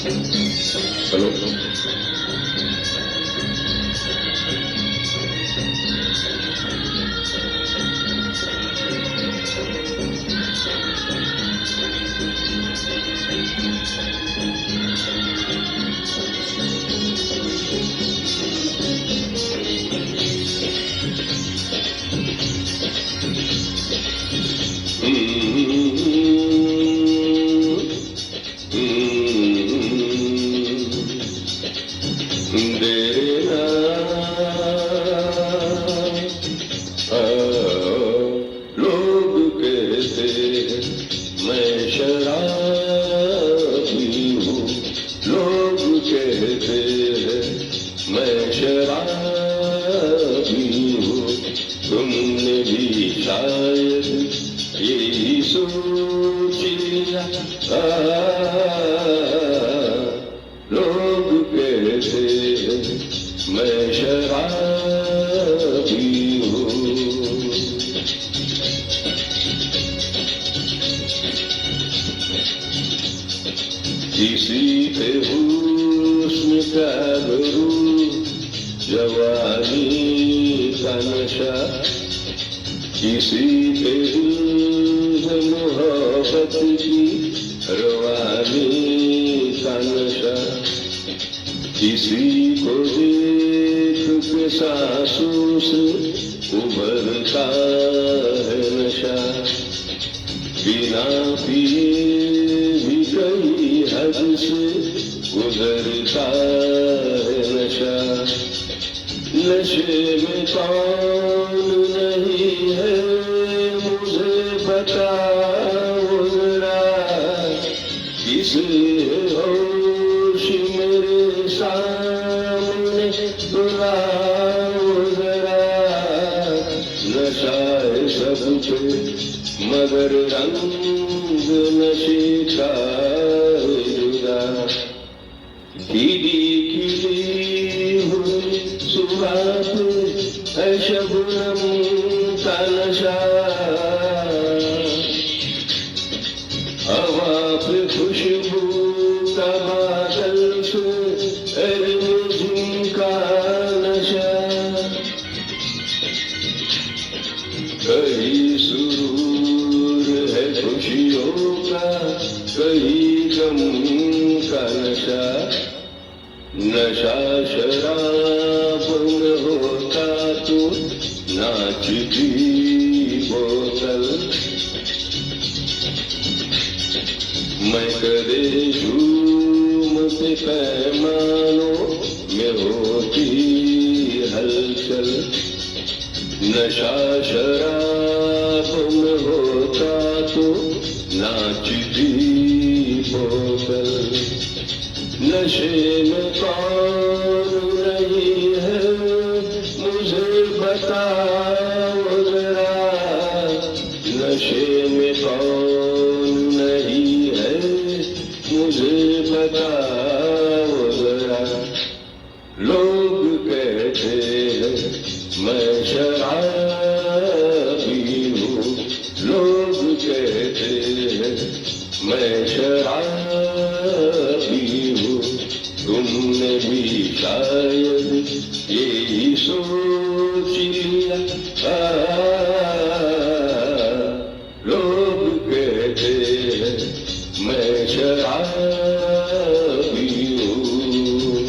Hello लोग कहते हैं मैं शराबी हूँ, लोग कहते हैं मैं शराबी हूँ, तुमने भी शायद यही सोच लिया। लोग कहते हैं मैं शराबी हूँ। किसी पे हुस्न का गुरूर, जवानी का नशा, किसी पे दिल मोहब्बत की रवानी का नशा, किसी को देख के सांसों से उभरता है नशा, बिना पिए भी कई हद से गुजरता है नशा। नशे में कौन नहीं है मुझे बताओ जरा, किसे होश मेरे सामने बुलाओ जरा। नशा है सब पे मगर रंग नशे का जुदा, खिली खिली हुई सुबह पे है शबनम का नशा, हवा पे खुशबू का बादल से रिमझिम का नशा, कहीं सुरूर है खुशियों का, कहीं गम का नशा। नशा शराब में होता तो नाचती बोतल, मैं कदे झूमते पैमानों में होती हलचल। नशा शराब में होता तो नाचती बोतल, नशे में कौन नहीं है मुझे बताओ जरा, नशे में कौन नहीं है मुझे बताओ जरा। लोग कहते हैं मैं शराबी हूँ, लोग कहते हैं मैं शराबी हूँ, तुमने भी शायद यही सोच लिया। लोग कहते हैं मैं शराबी हूँ।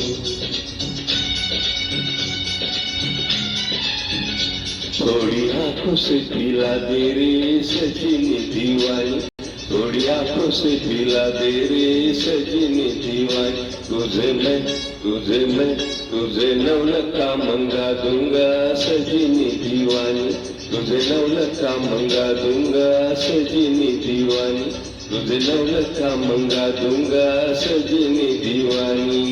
थोड़ी आंखों से पिला दे रे सजनी दीवानी, थोड़ी आंखों से पिला दे रे सजनी दीवानी, तुझे नवलखा मंगा दूंगा सजनी दीवानी, तुझे नवलखा मंगा दूंगा सजनी दीवानी, तुझे नवलखा मंगा दूंगा सजनी दीवानी।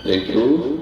थँक्यू.